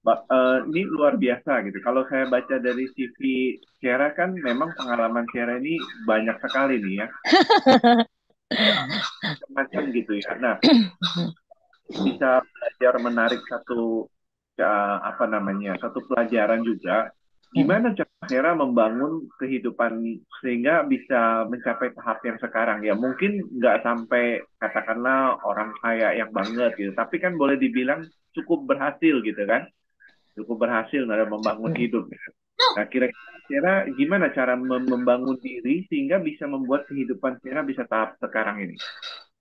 Ini luar biasa gitu. Kalau saya baca dari CV Ciara kan memang pengalaman Ciara ini banyak sekali nih ya, macam gitu ya. Nah, bisa belajar menarik satu apa namanya satu pelajaran juga. Gimana cara Ciara membangun kehidupan sehingga bisa mencapai tahap yang sekarang ya? Mungkin nggak sampai katakanlah orang kaya yang banget gitu, tapi kan boleh dibilang cukup berhasil gitu kan? Cukup berhasil dalam membangun hidup. Nah, kira-kira gimana cara membangun diri sehingga bisa membuat kehidupan Vera bisa tahap sekarang ini?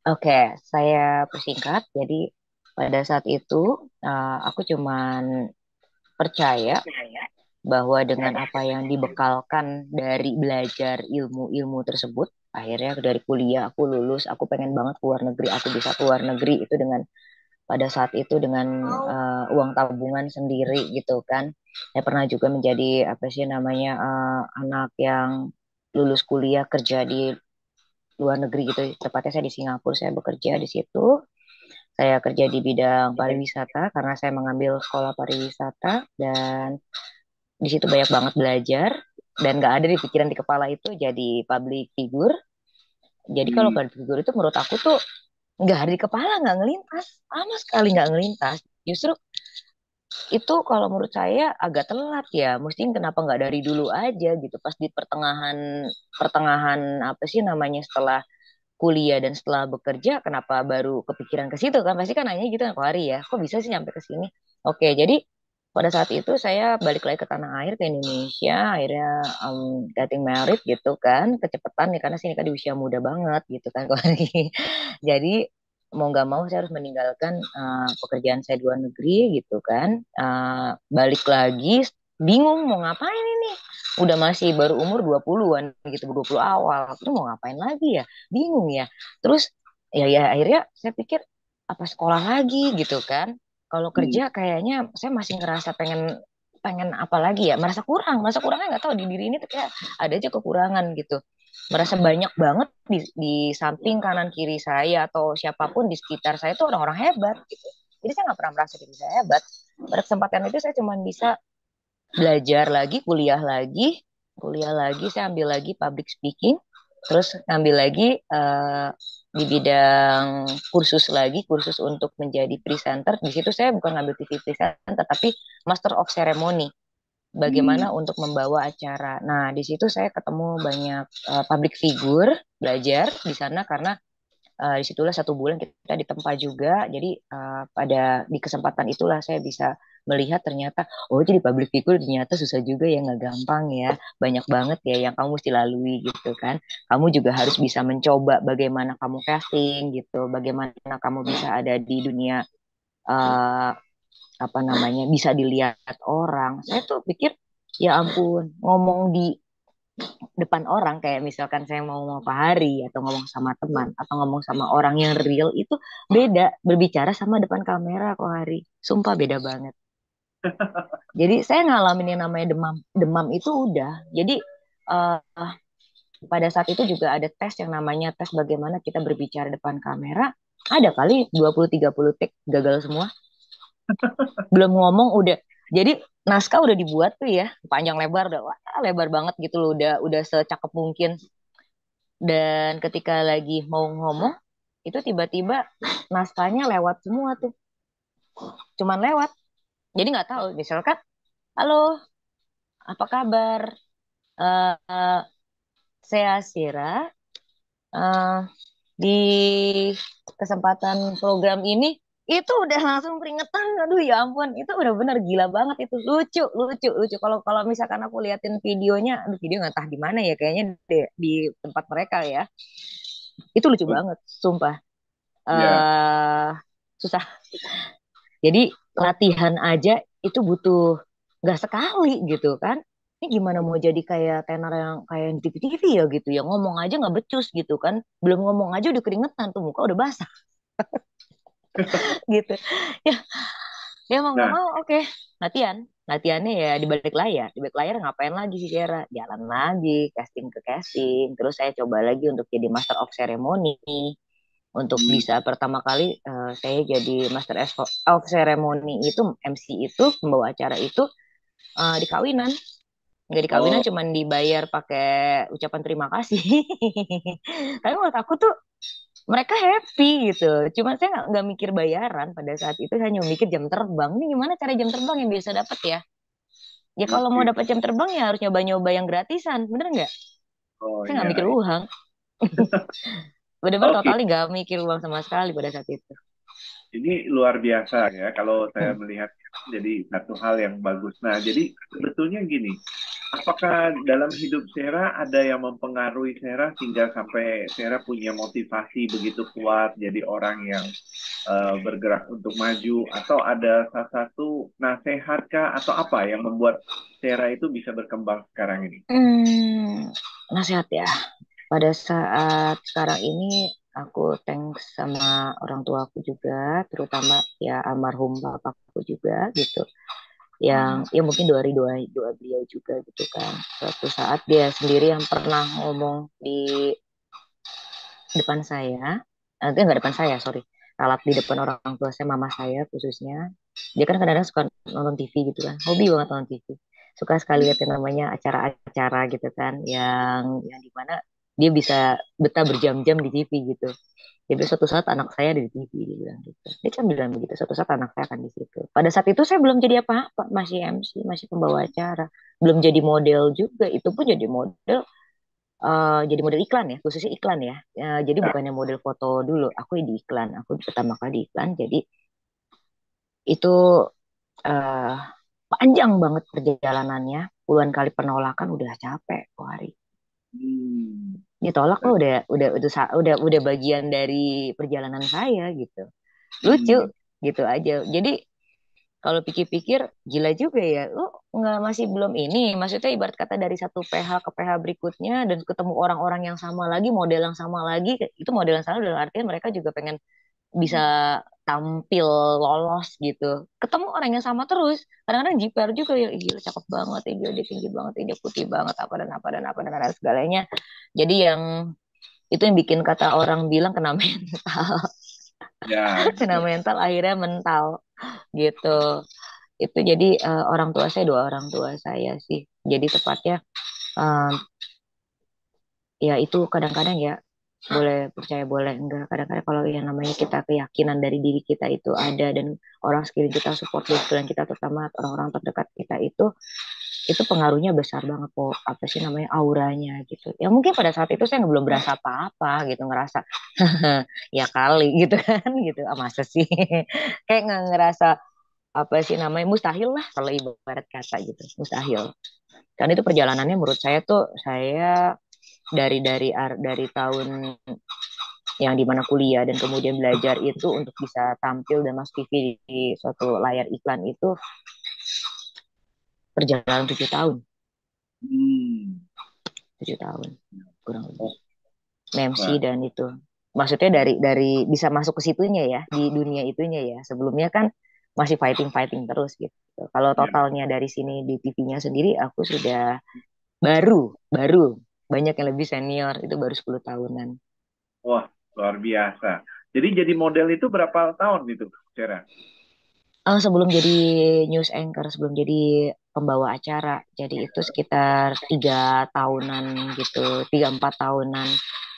Oke, saya persingkat. Jadi pada saat itu aku cuman percaya bahwa dengan apa yang dibekalkan dari belajar ilmu-ilmu tersebut, akhirnya dari kuliah aku lulus, aku pengen banget keluar negeri, aku bisa keluar negeri itu dengan pada saat itu dengan uang tabungan sendiri gitu kan. Saya pernah juga menjadi apa sih namanya anak yang lulus kuliah kerja di luar negeri gitu. Tepatnya saya di Singapura, saya bekerja di situ. Saya kerja di bidang pariwisata karena saya mengambil sekolah pariwisata dan di situ banyak banget belajar dan nggak ada di pikiran di kepala itu jadi public figure. Jadi kalau Hmm, public figure itu menurut aku tuh nggak ada di kepala, nggak ngelintas, sama sekali nggak ngelintas. Justru itu kalau menurut saya agak telat ya. Mesti kenapa nggak dari dulu aja gitu. Pas di pertengahan pertengahan apa sih namanya setelah kuliah dan setelah bekerja, kenapa baru kepikiran ke situ kan? Pasti kan nanya gitu kan, kok Ari ya, kok bisa sih sampai ke sini? Oke, jadi pada saat itu saya balik lagi ke tanah air ke Indonesia, akhirnya getting married gitu kan, kecepatan nih karena sini kan di usia muda banget gitu kan, kok Ari. Jadi mau nggak mau saya harus meninggalkan pekerjaan saya di luar negeri gitu kan. Balik lagi bingung mau ngapain ini. Udah masih baru umur 20-an gitu, 20 awal. Itu mau ngapain lagi ya? Bingung ya. Terus ya akhirnya saya pikir apa sekolah lagi gitu kan. Kalau hmm, kerja kayaknya saya masih ngerasa pengen pengen apa lagi ya, merasa kurangnya nggak tahu di diri ini tuh kayak ada aja kekurangan gitu, merasa banyak banget di samping kanan kiri saya atau siapapun di sekitar saya tuh orang-orang hebat gitu. Jadi saya nggak pernah merasa diri saya hebat. Pada kesempatan itu saya cuma bisa belajar lagi, kuliah lagi, saya ambil lagi public speaking, terus ambil lagi di bidang kursus lagi, kursus untuk menjadi presenter. Di situ saya bukan ngambil TV presenter, tapi Master of Ceremony hmm, bagaimana untuk membawa acara. Nah, di situ saya ketemu banyak public figure, belajar di sana karena disitulah 1 bulan kita ditempa juga. Jadi pada di kesempatan itulah saya bisa melihat ternyata oh jadi public figure ternyata susah juga ya nggak gampang ya, banyak banget ya yang kamu mesti lalui gitu kan. Kamu juga harus bisa mencoba bagaimana kamu casting gitu, bagaimana kamu bisa ada di dunia eh, apa namanya bisa dilihat orang. Saya tuh pikir ya ampun ngomong di depan orang kayak misalkan saya mau ngomong Pak Hari atau ngomong sama teman atau ngomong sama orang yang real itu beda berbicara sama depan kamera kok Hari. Sumpah beda banget. Jadi saya ngalamin yang namanya demam. Demam itu udah. Jadi eh, pada saat itu juga ada tes yang namanya tes bagaimana kita berbicara depan kamera. Ada kali 20-30 take gagal semua. Belum ngomong udah. Jadi naskah udah dibuat tuh ya, panjang lebar udah wah, lebar banget gitu loh, udah secakep mungkin. Dan ketika lagi mau ngomong, itu tiba-tiba naskahnya lewat semua tuh. Cuman lewat. Jadi nggak tahu. Misalkan, halo, apa kabar? Eh saya Sira. eh di kesempatan program ini, itu udah langsung keringetan. Aduh ya ampun, itu udah bener gila banget itu. Lucu, lucu, lucu. Kalau kalau misalkan aku liatin videonya, aduh video nggak tahu di mana ya, kayaknya di tempat mereka ya. Itu lucu banget, sumpah. ya. eh Susah. Jadi latihan aja itu butuh nggak sekali gitu kan. Ini gimana mau jadi kayak tenar yang kayak di TV-TV ya gitu ya. Ngomong aja nggak becus gitu kan. Belum ngomong aja udah keringetan tuh muka udah basah gitu. Ya, ya mau nggak Nah, mau oke. Latihan. Latihannya ya di balik layar. Di balik layar ngapain lagi sih Vera? Jalan lagi, casting ke casting. Terus saya coba lagi untuk jadi Master of Ceremony. Untuk Hmm. bisa pertama kali saya jadi Master of Ceremony itu, MC itu, pembawa acara itu di kawinan. Nggak di kawinan, Oh, cuman dibayar pakai ucapan terima kasih. Tapi menurut aku tuh mereka happy gitu. Cuman saya nggak mikir bayaran pada saat itu, hanya mikir jam terbang. Ini gimana cara jam terbang yang biasa dapat ya? Ya kalau mau oke. dapat jam terbang ya harus nyoba-nyoba yang gratisan, bener nggak? Oh Saya nggak mikir iya. uang. Bener-bener Oke, totali nggak mikir uang sama sekali pada saat itu. ini luar biasa ya kalau saya Hmm. melihat, jadi satu hal yang bagus. Nah, jadi sebetulnya gini, apakah dalam hidup Sarah ada yang mempengaruhi Sarah sehingga sampai Sarah punya motivasi begitu kuat jadi orang yang bergerak untuk maju, atau ada salah satu nasihat kah atau apa yang membuat Sarah itu bisa berkembang sekarang ini? Nasihat ya. Pada saat sekarang ini aku thanks sama orang tua aku juga, terutama ya almarhum bapakku juga gitu. Hmm. Yang ya mungkin doa doa doa beliau juga gitu kan. Suatu saat dia sendiri yang pernah ngomong di depan saya, dia nggak depan saya, sorry, ralat di depan orang tua saya, mama saya khususnya. Dia kan kadang-kadang suka nonton TV gitu kan, hobi banget nonton TV. Suka sekali lihat yang namanya acara-acara gitu kan, yang dimana dia bisa betah berjam-jam di TV gitu. Jadi suatu saat anak saya ada di TV, dia bilang gitu. Dia kan bilang begitu, suatu saat anak saya akan di situ. Pada saat itu saya belum jadi apa-apa, masih MC, masih pembawa acara, belum jadi model juga. Itu pun jadi model iklan ya, khususnya iklan ya. Jadi Ya. bukannya model foto dulu, aku di iklan, aku pertama kali di iklan. Jadi itu eh, panjang banget perjalanannya, puluhan kali penolakan, udah capek kok hari. Hmm. Ditolak kok udah bagian dari perjalanan saya gitu. Lucu Hmm. gitu aja. Jadi kalau pikir-pikir gila juga ya. Lu nggak, masih belum ini. Maksudnya ibarat kata dari satu PH ke PH berikutnya dan ketemu orang-orang yang sama lagi, model yang sama lagi. Itu model yang sama dalam artian mereka juga pengen bisa Hmm. tampil lolos gitu. Ketemu orang yang sama terus. Kadang-kadang jiper juga ya, "Ih, gila cakep banget, ih, gila dia tinggi banget, ih, dia putih banget, apa dan apa dan apa dan apa segalanya." Jadi yang itu yang bikin kata orang bilang kena mental. Ya, Kena betul. mental akhirnya mental gitu. Itu jadi orang tua saya, dua orang tua saya sih. Jadi tepatnya eh, ya itu kadang-kadang ya, boleh percaya boleh enggak, kadang-kadang kalau yang namanya kita keyakinan dari diri kita itu ada, dan orang sekeliling kita support di sekeliling kita, terutama orang-orang terdekat kita itu pengaruhnya besar banget kok, apa sih namanya, auranya gitu ya. Mungkin pada saat itu saya belum berasa apa-apa gitu, ngerasa ya kali gitu kan gitu, ah, masa sih kayak nggak ngerasa apa sih namanya, mustahil lah kalau ibarat kata gitu, mustahil. Kan itu perjalanannya menurut saya tuh, saya dari tahun yang dimana kuliah dan kemudian belajar itu untuk bisa tampil dan masuk TV di suatu layar iklan, itu perjalanan 7 tahun, Hmm. 7 tahun kurang lebih Oh, MC. wah. Dan itu maksudnya dari bisa masuk ke situnya ya, di dunia itunya ya, sebelumnya kan masih fighting fighting terus gitu. Kalau Ya. totalnya dari sini di TV-nya sendiri, aku sudah baru baru banyak yang lebih senior, itu baru 10 tahunan. Wah, luar biasa. Jadi model itu berapa tahun itu, Sarah? Sebelum jadi news anchor, sebelum jadi pembawa acara, jadi itu sekitar 3 tahunan gitu, 3 4 tahunan.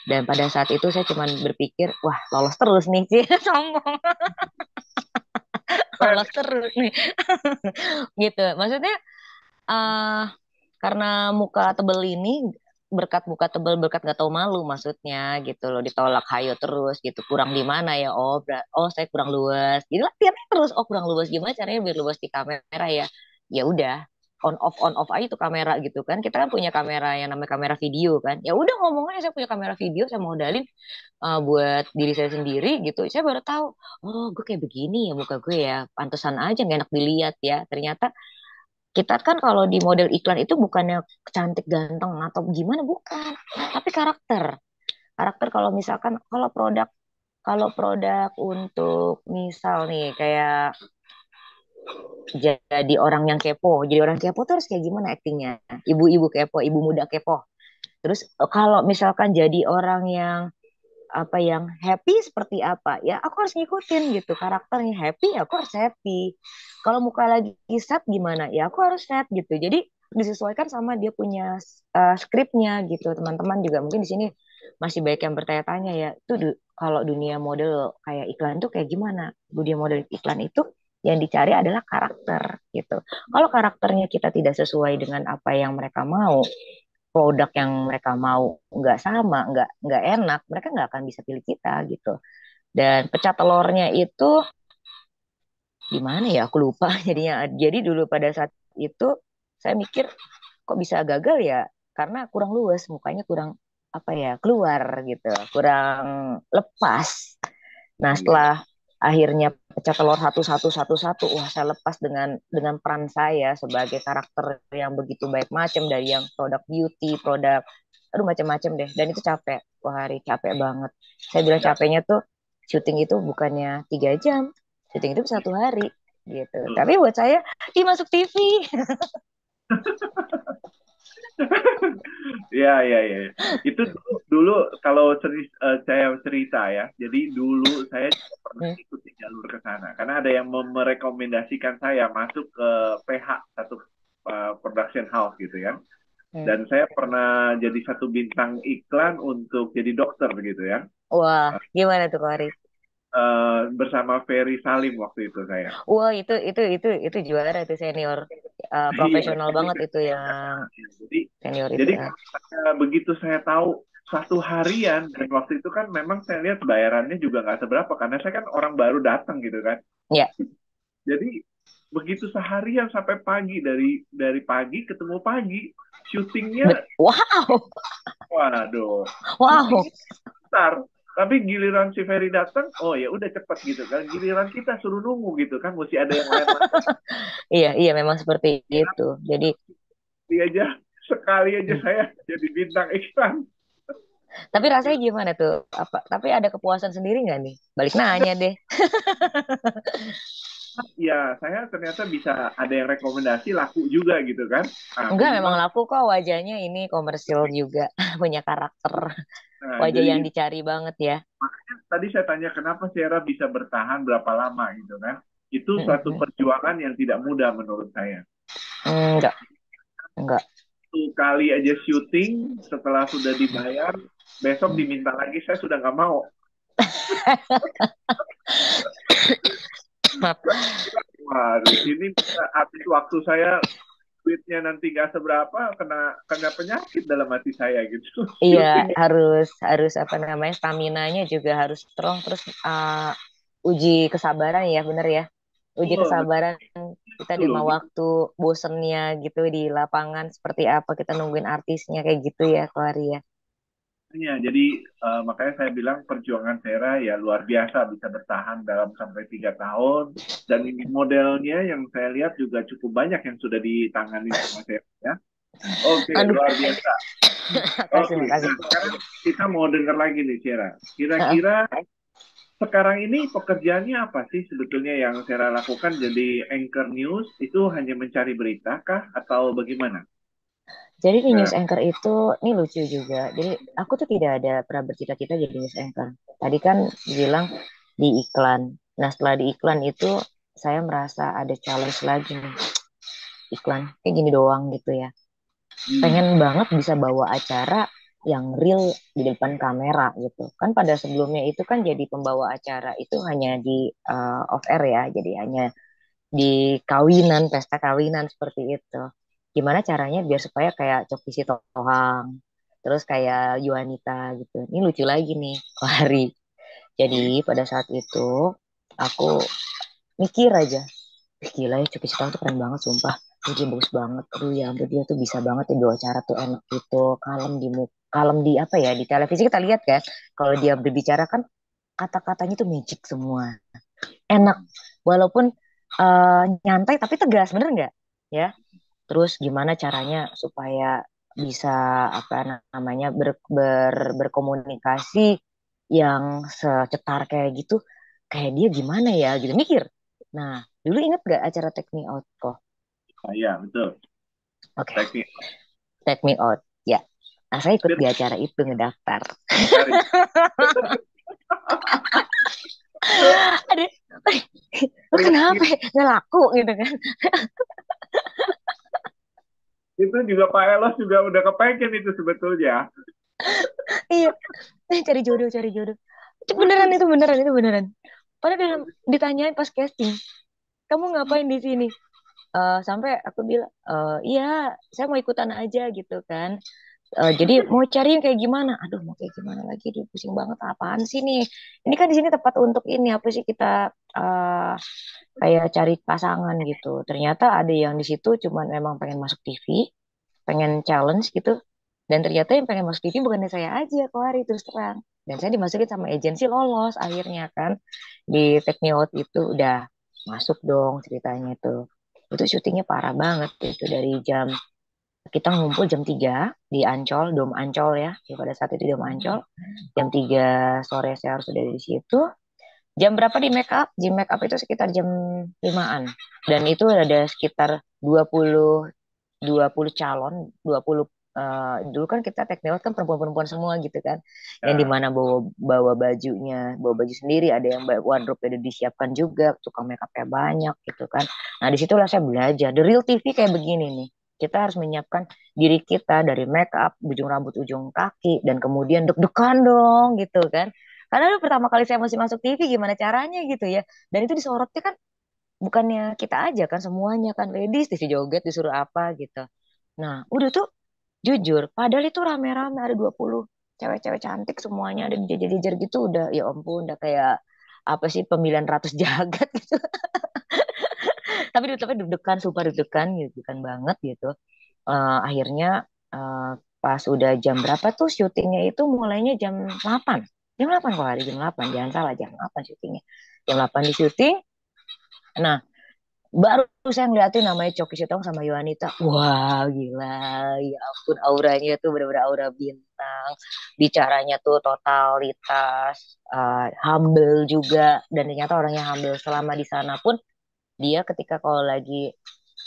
Dan pada saat itu saya cuman berpikir, wah lolos terus nih sih, sombong, Keren. lolos terus nih, gitu. Maksudnya eh karena muka tebel ini, berkat muka tebel, berkat nggak tahu malu maksudnya gitu loh, ditolak hayo terus gitu, kurang di mana ya, oh saya kurang luas, jadi latihannya terus, oh kurang luas, gimana caranya biar luas di kamera ya. Ya udah, on off aja tuh kamera gitu kan, kita kan punya kamera yang namanya kamera video kan, ya udah ngomongnya saya punya kamera video, saya modalin buat diri saya sendiri gitu. Saya baru tahu, oh gue kayak begini ya muka gue ya, pantesan aja gak enak dilihat ya. Ternyata kita kan kalau di model iklan itu bukannya cantik ganteng atau gimana, bukan, tapi karakter. Karakter, kalau misalkan kalau produk untuk misal nih kayak jadi orang yang kepo, jadi orang kepo terus kayak gimana aktingnya, ibu-ibu kepo, ibu muda kepo. Terus kalau misalkan jadi orang yang apa yang happy seperti apa ya aku harus ngikutin gitu, karakternya happy ya aku harus happy, kalau muka lagi sad gimana ya aku harus sad gitu. Jadi disesuaikan sama dia punya skripnya gitu. Teman-teman juga mungkin di sini masih banyak yang bertanya-tanya ya, itu kalau dunia model kayak iklan tuh kayak gimana. Dunia model iklan itu yang dicari adalah karakter gitu. Kalau karakternya kita tidak sesuai dengan apa yang mereka mau, produk yang mereka mau nggak sama, nggak enak, mereka nggak akan bisa pilih kita gitu. Dan pecah telurnya itu gimana ya? Aku lupa jadinya. Jadi dulu pada saat itu saya mikir kok bisa gagal ya? Karena kurang luas, mukanya kurang apa ya, keluar gitu, kurang lepas. Nah, Iya. setelah akhirnya pecah telur satu-satu, wah saya lepas dengan peran saya sebagai karakter yang begitu baik macam, dari yang produk beauty, produk aduh macam-macam deh. Dan itu capek, wah hari capek banget. Saya bilang Ya, capeknya tuh syuting itu bukannya 3 jam, syuting itu 1 hari gitu. betul. Tapi buat saya, ih masuk TV. Ya, ya, ya. Itu dulu kalau saya cerita ya. Jadi dulu saya juga pernah Hmm, ikuti jalur ke sana. Karena ada yang merekomendasikan saya masuk ke PH, satu production house gitu ya. hmm. Dan saya pernah jadi satu bintang iklan untuk jadi dokter gitu ya. Wah, gimana tuh Kak Ari? Bersama Ferry Salim waktu itu saya. Wah, itu juara itu senior. Iya, Profesional jadi banget itu yang jadi senior itu. jadi begitu saya tahu 1 harian, dan waktu itu kan memang saya lihat bayarannya juga nggak seberapa karena saya kan orang baru datang gitu kan. Ya. Jadi begitu seharian sampai pagi, dari pagi ketemu pagi, syutingnya Wow, waduh, wow. syutingnya bentar. Tapi giliran si Ferry datang, oh ya udah cepet gitu kan. Giliran kita suruh nunggu gitu kan, mesti ada yang lain lagi. Iya, iya memang seperti itu. Jadi, Dia aja sekali aja hmm. saya jadi bintang iklan. Tapi rasanya gimana tuh? Apa? Tapi ada kepuasan sendiri nggak nih? Balik nanya deh. Ya, saya ternyata bisa ada yang rekomendasi laku juga gitu kan. Nah, Enggak, memang minimal. laku kok wajahnya ini komersil juga, punya karakter. Nah, Wajah yang jadi dicari banget ya. tadi saya tanya kenapa Sierra bisa bertahan berapa lama gitu kan. Itu suatu Mm-mm. perjuangan yang tidak mudah menurut saya. Enggak, enggak. 1 kali aja syuting, setelah sudah dibayar, besok Hmm. diminta lagi, saya sudah nggak mau. Maaf. Wah, ini habis waktu saya, duitnya nanti nggak seberapa, kena kena penyakit dalam hati saya gitu. Iya, Syuting. harus harus apa namanya, staminanya juga harus strong, terus uji kesabaran ya, bener ya. Uji Oh, kesabaran kita betul di loh. mau waktu bosennya gitu di lapangan seperti apa, kita nungguin artisnya kayak gitu ya, Clary ya. Iya, jadi makanya saya bilang perjuangan Vera ya luar biasa, bisa bertahan dalam sampai 3 tahun, dan ini modelnya yang saya lihat juga cukup banyak yang sudah ditangani sama Vera ya. Oke, Aduh, luar biasa. makasih, Oke, makasih. nah sekarang kita mau dengar lagi nih Vera. Kira-kira sekarang ini pekerjaannya apa sih sebetulnya yang Vera lakukan, jadi anchor news itu hanya mencari berita kah atau bagaimana? Jadi di Nah, news anchor itu, ini lucu juga. Jadi aku tuh tidak ada pernah bercita-cita jadi news anchor. Tadi kan bilang di iklan. Nah setelah di iklan itu saya merasa ada challenge lagi nih. Iklan kayak gini doang gitu ya. hmm, Pengen banget bisa bawa acara yang real di depan kamera gitu. Kan pada sebelumnya itu kan jadi pembawa acara itu hanya di off air ya. Jadi hanya di kawinan, pesta kawinan seperti itu. Gimana caranya biar supaya kayak Choky Sitohang, terus kayak Yuanita gitu. Ini lucu lagi nih, Lari. Jadi pada saat itu aku mikir aja, "Ih, gila ya Choky Sitohang tuh keren banget sumpah. Dia bagus banget. Aduh ya ampun dia tuh bisa banget ya bawa acara tuh enak gitu. Kalem di apa ya, di televisi kita lihat kan. Kalau dia berbicara kan kata-katanya tuh magic semua. Enak. Walaupun nyantai tapi tegas, bener nggak? Ya. Terus gimana caranya supaya bisa apa namanya berkomunikasi yang secetar kayak gitu, kayak dia gimana ya gitu mikir. Nah, dulu inget gak acara Take Me Out kok? ya betul. Oke, Teknik. Take Me Out. Ya. Nah, saya ikut Biar di acara itu ngedaftar. menarik. Ada, lo Terima kenapa kasih. ya? Nggak laku gitu kan? Itu juga Pak Elos juga udah kepengen itu sebetulnya. Iya, cari jodoh, cari jodoh. Itu beneran, itu beneran, itu beneran. Padahal ditanyain pas casting, kamu ngapain di sini? Sampai aku bilang, iya, saya mau ikutan aja gitu kan. Jadi mau cari yang kayak gimana? Aduh, mau kayak gimana lagi? Aduh, pusing banget. Apaan sih nih? Ini kan di sini tepat untuk ini apa sih kita kayak cari pasangan gitu. Ternyata ada yang di situ cuman memang pengen masuk TV, pengen challenge gitu. Dan ternyata yang pengen masuk TV bukannya saya aja, kok hari terus terang. Dan saya dimasukin sama agensi lolos akhirnya kan di Take Me Out itu udah masuk dong ceritanya itu. Itu syutingnya parah banget itu dari jam kita ngumpul jam 3 di Ancol, Dom Ancol ya. Pada saat itu Dom Ancol. Jam 3 sore saya harus sudah di situ. Jam berapa di make up? Di make up itu sekitar jam 5-an. Dan itu ada sekitar 20 calon, 20 dulu kan kita teknik kan perempuan-perempuan semua gitu kan. Yang Ya. dimana bawa bajunya, bawa baju sendiri, ada yang wardrobe udah disiapkan juga, tukang make upnya banyak gitu kan. Nah, disitulah saya belajar. The real TV kayak begini nih. Kita harus menyiapkan diri kita dari make up, ujung rambut, ujung kaki, dan kemudian deg-degan dong gitu kan. Karena pertama kali saya masih masuk TV, gimana caranya gitu ya. Dan itu disorotnya kan bukannya kita aja kan, semuanya kan ladies, TV joget, disuruh apa gitu. Nah, udah tuh jujur, padahal itu rame-rame ada 20 cewek-cewek cantik semuanya ada di jejer-jejer gitu udah ya ampun udah kayak apa sih pemilihan ratus jagat gitu. Tapi deg-degan, super deg-degan gitu kan banget gitu. Akhirnya eh, pas udah jam berapa tuh syutingnya itu mulainya jam 8. Jam 8 kok hari jam 8, jangan salah jam 8 syutingnya. Jam 8 di syuting. Nah, baru saya ngeliatin namanya Choky Sitong sama Yohanita. Wah, gila. Ya ampun, auranya tuh bener-bener aura bintang. Bicaranya tuh totalitas, humble juga. Dan ternyata orangnya humble. Selama di sana pun, dia ketika kalau lagi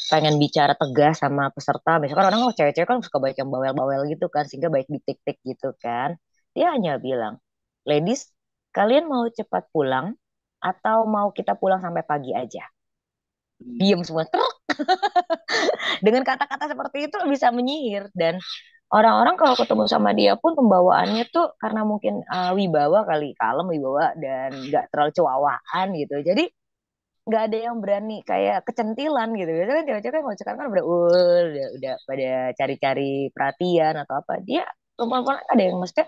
pengen bicara tegas sama peserta, misalkan orang oh cewek-cewek kan suka baik yang bawel-bawel gitu kan, sehingga baik ditik-tik gitu kan. Dia hanya bilang, ladies, kalian mau cepat pulang atau mau kita pulang sampai pagi aja? Diam semua. Dengan kata-kata seperti itu bisa menyihir dan orang-orang kalau ketemu sama dia pun pembawaannya tuh karena mungkin wibawa kali kalem wibawa dan nggak terlalu cuawaan gitu jadi nggak ada yang berani kayak kecentilan gitu biasanya kan cewek-cewek kan kalau sekarang kan udah pada cari-cari perhatian atau apa dia perempuan ada yang mesti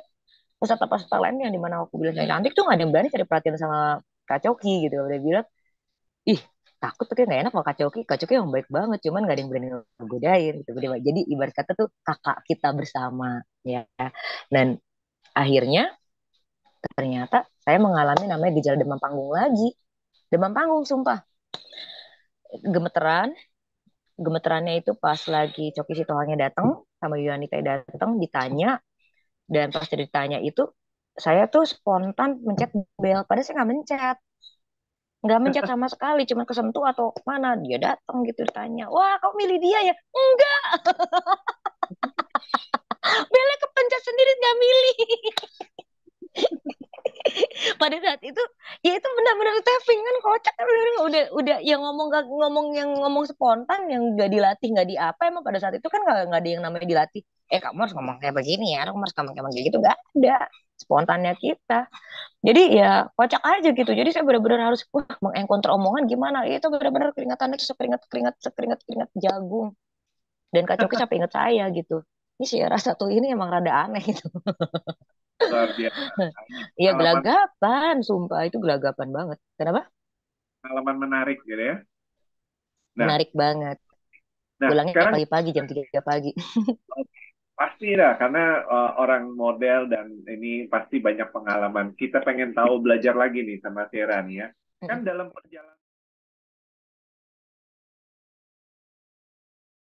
peserta-peserta lain yang dimana aku bilang saya cantik tuh nggak ada yang berani cari perhatian sama Kak Coki gitu udah bilang ih takut tuh kayak gak enak sama Kak Coki yang baik banget cuman gak ada yang berani ngegodain gitu jadi ibarat kata tuh kakak kita bersama ya dan akhirnya ternyata saya mengalami namanya gejala demam panggung lagi demam panggung sumpah gemeteran gemeterannya itu pas lagi Coki Sitohangnya datang sama Yuanita datang ditanya dan pas ditanya itu saya tuh spontan mencet bel padahal saya nggak mencet sama sekali cuma kesentuh atau mana dia datang gitu ditanya wah kau milih dia ya enggak belnya kepencet sendiri nggak milih pada saat itu ya itu benar-benar tapping kan kocak kan udah yang ngomong spontan yang nggak dilatih nggak di apa emang pada saat itu kan nggak ada yang namanya dilatih kamu harus ngomong kayak begini ya kamu harus ngomong kayak gitu nggak ada spontannya kita jadi ya kocak aja gitu jadi saya benar-benar harus mengencounter omongan gimana ya, itu benar-benar keringatannya itu sekeringat jagung dan Kak Coki sampai ingat saya gitu ini sih rasa tuh ini emang rada aneh gitu Luar biasa. Ini ya pengalaman gelagapan sumpah itu gelagapan banget kenapa pengalaman menarik gitu ya. Nah, menarik banget nah pulangnya sekarang pagi-pagi jam 3 pagi pasti lah karena orang model dan ini pasti banyak pengalaman. Kita pengen tahu belajar lagi nih sama Tera nih ya. Kan dalam perjalanan